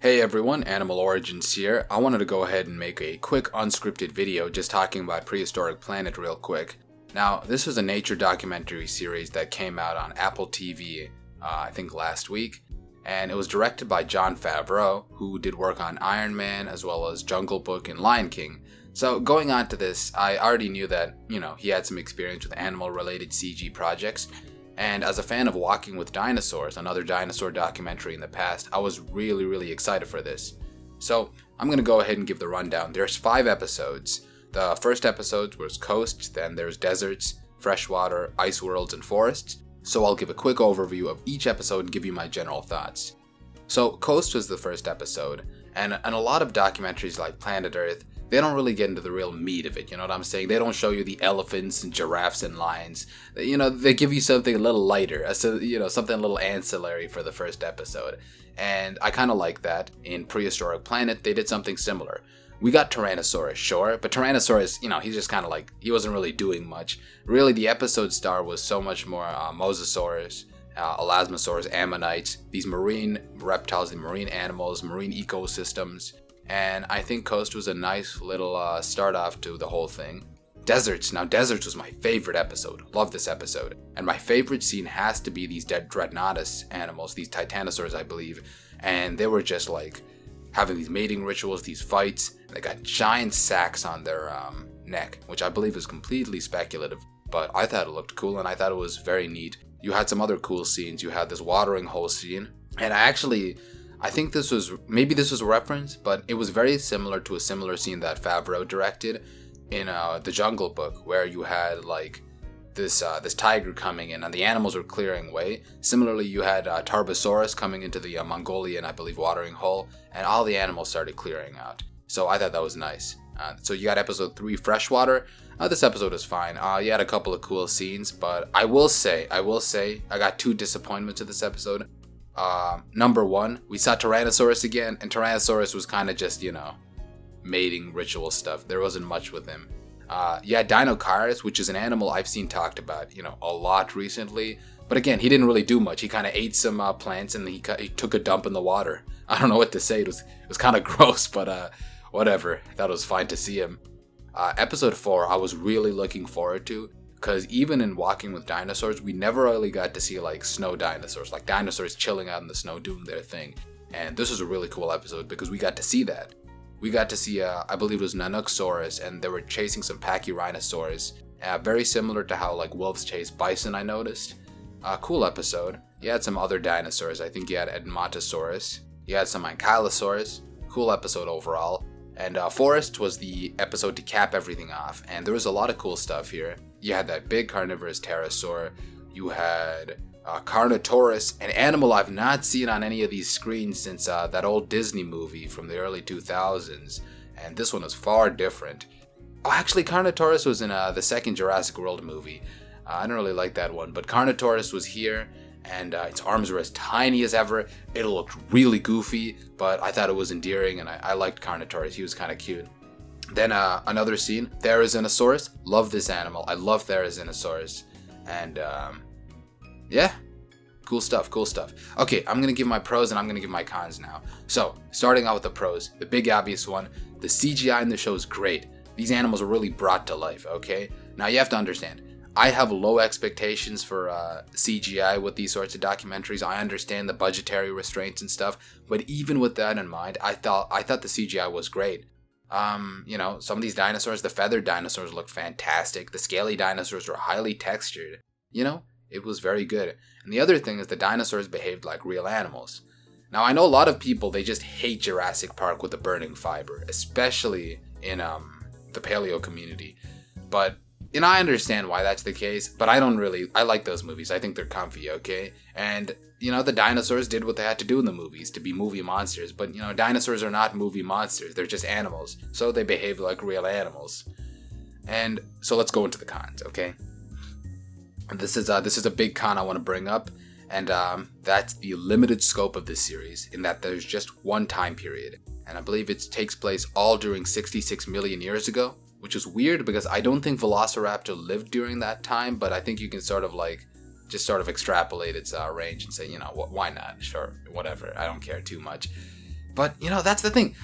Hey everyone, Animal Origins here. I wanted to go ahead and make a quick unscripted video just talking about Prehistoric Planet real quick. Now, this was a nature documentary series that came out on Apple TV, I think last week, and it was directed by Jon Favreau, who did work on Iron Man as well as Jungle Book and Lion King. So going on to this, I already knew that, he had some experience with animal-related CG projects. And as a fan of Walking with Dinosaurs, another dinosaur documentary in the past, I was really excited for this. So I'm going to go ahead and give the rundown. There's 5 episodes. The first episode was Coast, then there's Deserts, Freshwater, Ice Worlds, and Forests. So I'll give a quick overview of each episode and give you my general thoughts. So Coast was the first episode, and a lot of documentaries like Planet Earth, they don't really get into the real meat of it, you know what I'm saying? They don't show you the elephants and giraffes and lions. They give you something a little lighter, something a little ancillary for the first episode. And I kind of like that. In Prehistoric Planet, they did something similar. We got Tyrannosaurus, sure, but Tyrannosaurus, he's just kind of like, he wasn't really doing much. Really, the episode star was so much more Mosasaurus, Elasmosaurus, Ammonites, these marine reptiles, the marine animals, marine ecosystems. And I think Coast was a nice little start off to the whole thing. Deserts. Now, Deserts was my favorite episode. Love this episode. And my favorite scene has to be these dead Dreadnoughtus animals, these Titanosaurs, I believe. And they were just like having these mating rituals, these fights. They got giant sacks on their neck, which I believe is completely speculative. But I thought it looked cool and I thought it was very neat. You had some other cool scenes. You had this watering hole scene. And I think this was a reference, but it was very similar to a similar scene that Favreau directed in the Jungle Book, where you had like this tiger coming in and the animals were clearing way. Similarly, you had Tarbosaurus coming into the Mongolian, I believe, watering hole, and all the animals started clearing out. So I thought that was nice. So you got episode 3, Freshwater. This episode is fine. You had a couple of cool scenes, but I will say, I got 2 disappointments to this episode. Number 1, we saw Tyrannosaurus again, and Tyrannosaurus was kind of just, mating ritual stuff. There wasn't much with him. Dinocaris, which is an animal I've seen talked about, a lot recently. But again, he didn't really do much. He kind of ate some plants and he took a dump in the water. I don't know what to say. It was kind of gross, but whatever. I thought it was fine to see him. Episode 4, I was really looking forward to. Because even in Walking with Dinosaurs, we never really got to see like snow dinosaurs, like dinosaurs chilling out in the snow doing their thing. And this was a really cool episode because we got to see that. We got to see, I believe it was Nanoxaurus, and they were chasing some Pachyrhinosaurs. Very similar to how like wolves chase bison, I noticed. Cool episode. You had some other dinosaurs. I think you had Edmontosaurus. You had some Ankylosaurus. Cool episode overall. And Forest was the episode to cap everything off. And there was a lot of cool stuff here. You had that big carnivorous pterosaur. You had Carnotaurus, an animal I've not seen on any of these screens since that old Disney movie from the early 2000s. And this one was far different. Oh, actually, Carnotaurus was in the second Jurassic World movie. I don't really like that one, but Carnotaurus was here. And its arms were as tiny as ever. It looked really goofy, but I thought it was endearing, and I liked Carnotaurus. He was kind of cute. Then another scene, Therizinosaurus. Love this animal. I love Therizinosaurus. And cool stuff. Okay, I'm going to give my pros and I'm going to give my cons now. So, starting out with the pros, the big obvious one, the CGI in the show is great. These animals are really brought to life, okay? Now you have to understand, I have low expectations for CGI with these sorts of documentaries. I understand the budgetary restraints and stuff, but even with that in mind, I thought the CGI was great. Some of these dinosaurs, the feathered dinosaurs look fantastic. The scaly dinosaurs were highly textured. It was very good. And the other thing is the dinosaurs behaved like real animals. Now, I know a lot of people, they just hate Jurassic Park with a burning fiber, especially in the paleo community. But I understand why that's the case, but I like those movies. I think they're comfy, okay? And, the dinosaurs did what they had to do in the movies to be movie monsters, but, dinosaurs are not movie monsters. They're just animals, so they behave like real animals. And so let's go into the cons, okay? This is a big con I want to bring up, and that's the limited scope of this series, in that there's just one time period. And I believe it takes place all during 66 million years ago. Which is weird because I don't think Velociraptor lived during that time, but I think you can sort of extrapolate its range and say, why not? Sure, whatever. I don't care too much. But, that's the thing.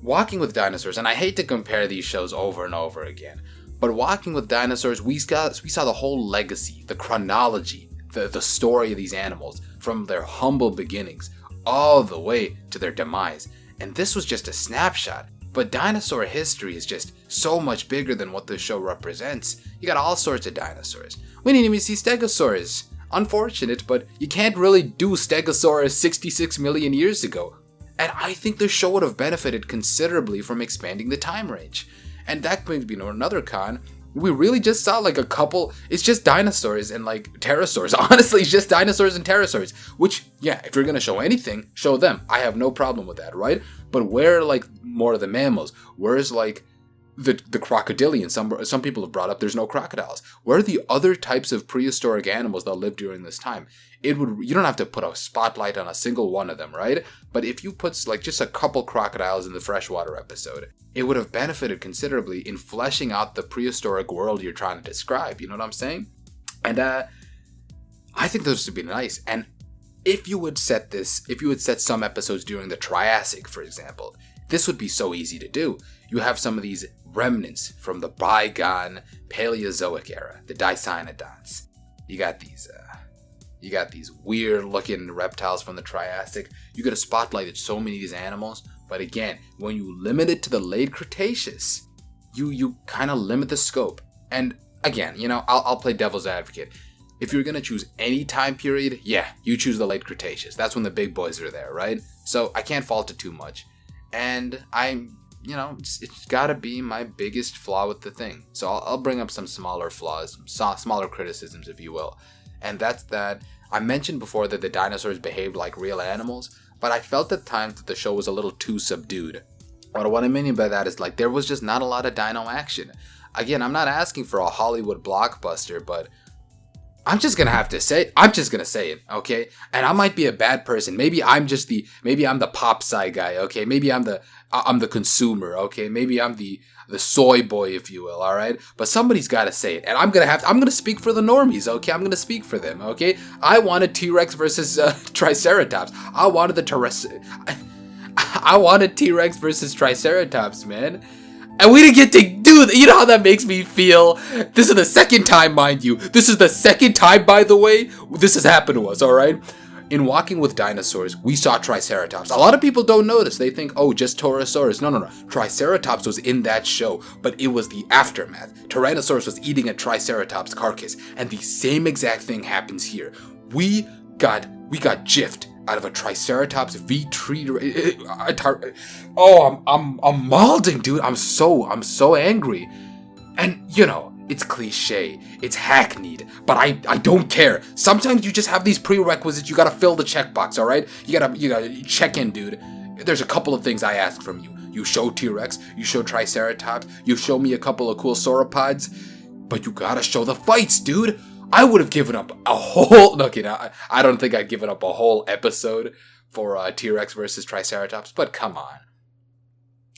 Walking with Dinosaurs, and I hate to compare these shows over and over again, but Walking with Dinosaurs, we saw the whole legacy, the chronology, the story of these animals, from their humble beginnings, all the way to their demise. And this was just a snapshot. But dinosaur history is just so much bigger than what this show represents. You got all sorts of dinosaurs. We didn't even see Stegosaurus. Unfortunate, but you can't really do Stegosaurus 66 million years ago. And I think the show would have benefited considerably from expanding the time range. And that brings me to another con. We really just saw like a couple, it's just dinosaurs and like pterosaurs. Honestly, it's just dinosaurs and pterosaurs. Which, yeah, if you're gonna show anything, show them. I have no problem with that, right? But where are like more of the mammals? Where's like the crocodilian? Some people have brought up there's no crocodiles. Where are the other types of prehistoric animals that lived during this time? You don't have to put a spotlight on a single one of them, right? But if you put like just a couple crocodiles in the freshwater episode, it would have benefited considerably in fleshing out the prehistoric world you're trying to describe. You know what I'm saying? And I think those would be nice. And if you would set some episodes during the Triassic, for example, this would be so easy to do. You have some of these remnants from the bygone Paleozoic era, the Dicynodonts. You got these weird-looking reptiles from the Triassic. You get a spotlight at so many of these animals, but again, when you limit it to the late Cretaceous, you kind of limit the scope. And again, I'll play devil's advocate. If you're gonna choose any time period, yeah, you choose the late Cretaceous. That's when the big boys are there, right? So I can't fault it too much. And it's gotta be my biggest flaw with the thing. So I'll bring up some smaller flaws, smaller criticisms, if you will. And that's that I mentioned before that the dinosaurs behaved like real animals, but I felt at times that the show was a little too subdued. What I mean by that is like there was just not a lot of dino action. Again, I'm not asking for a Hollywood blockbuster, but I'm just gonna say it, okay? And I might be a bad person. Maybe I'm the pop sci guy, okay? Maybe I'm the consumer, okay? Maybe I'm the soy boy, if you will, all right? But somebody's got to say it, and I'm gonna speak for the normies, okay? I'm gonna speak for them, okay? I wanted T-Rex versus Triceratops. I wanted T-Rex versus Triceratops, man. And we didn't get to do that. You know how that makes me feel? This is the second time, mind you. This is the second time, by the way, this has happened to us, all right? In Walking with Dinosaurs, we saw Triceratops. A lot of people don't notice. They think, oh, just Torosaurus. No. Triceratops was in that show, but it was the aftermath. Tyrannosaurus was eating a Triceratops carcass, and the same exact thing happens here. We got jiffed out of a Triceratops I'm malding, dude. I'm so angry. And it's cliche, it's hackneyed, but I don't care. Sometimes you just have these prerequisites, you gotta fill the checkbox, alright? You gotta check in, dude. There's a couple of things I ask from you. You show T-Rex, you show Triceratops, you show me a couple of cool sauropods, but you gotta show the fights, dude. I would have given up a whole... Okay, now, I don't think I'd given up a whole episode for T-Rex versus Triceratops, but come on.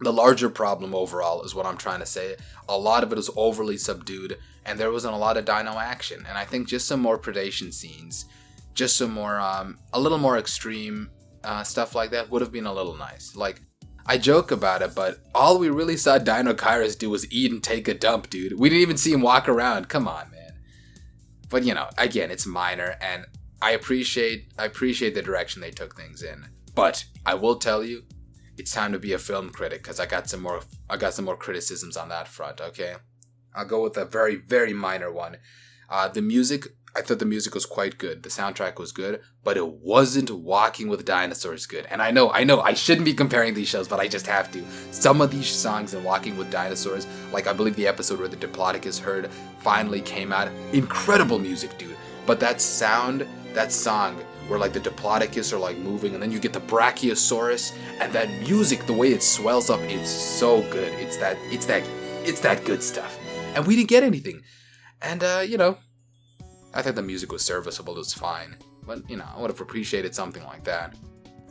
The larger problem overall is what I'm trying to say. A lot of it is overly subdued, and there wasn't a lot of dino action. And I think just some more predation scenes, just some more, a little more extreme stuff like that would have been a little nice. Like, I joke about it, but all we really saw Dinochirus do was eat and take a dump, dude. We didn't even see him walk around. Come on, man. But again, it's minor, and I appreciate the direction they took things in. But I will tell you, it's time to be a film critic, because I got some more criticisms on that front. Okay, I'll go with a very, very minor one. The music, I thought the music was quite good. The soundtrack was good, but it wasn't Walking with Dinosaurs good. And I know, I shouldn't be comparing these shows, but I just have to. Some of these songs in Walking with Dinosaurs, like I believe the episode where the Diplodocus herd finally came out, incredible music, dude. But that song where like the Diplodocus are like moving, and then you get the Brachiosaurus, and that music, the way it swells up, it's so good. It's that good stuff. And we didn't get anything. And I think the music was serviceable, it was fine. But, I would have appreciated something like that.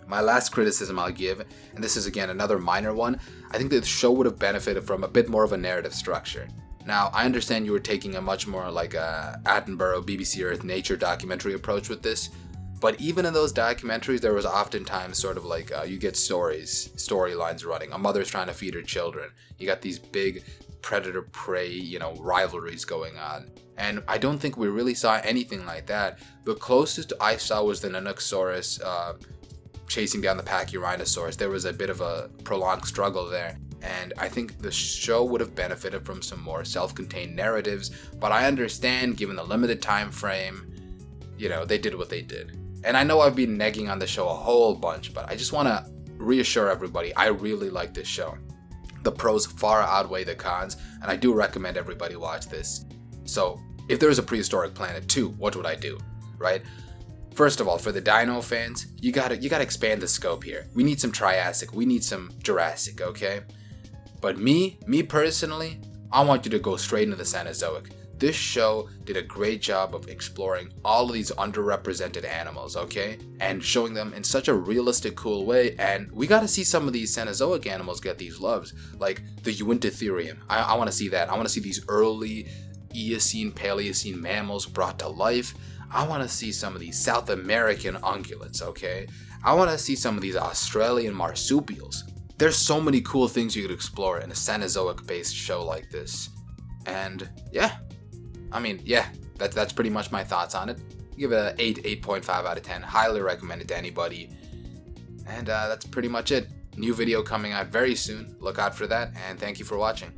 My last criticism I'll give, and this is again another minor one, I think that the show would have benefited from a bit more of a narrative structure. Now, I understand you were taking a much more like a Attenborough, BBC Earth nature documentary approach with this, But even in those documentaries, there was oftentimes sort of like you get storylines running. A mother's trying to feed her children. You got these big predator-prey, rivalries going on. And I don't think we really saw anything like that. The closest I saw was the Nanoxaurus chasing down the Pachyrhinosaurus. There was a bit of a prolonged struggle there. And I think the show would have benefited from some more self-contained narratives. But I understand, given the limited time frame, they did what they did. And I know I've been negging on the show a whole bunch, but I just want to reassure everybody, I really like this show. The pros far outweigh the cons, and I do recommend everybody watch this. So, if there was a Prehistoric Planet 2, what would I do, right? First of all, for the dino fans, you gotta expand the scope here. We need some Triassic, we need some Jurassic, okay? But me personally, I want you to go straight into the Cenozoic. This show did a great job of exploring all of these underrepresented animals, okay? And showing them in such a realistic, cool way. And we got to see some of these Cenozoic animals get these loves, like the Uintatherium. I want to see that. I want to see these early Eocene, Paleocene mammals brought to life. I want to see some of these South American ungulates, okay? I want to see some of these Australian marsupials. There's so many cool things you could explore in a Cenozoic-based show like this. And yeah. That's pretty much my thoughts on it. Give it an 8.5 out of 10. Highly recommend it to anybody. And that's pretty much it. New video coming out very soon. Look out for that, and thank you for watching.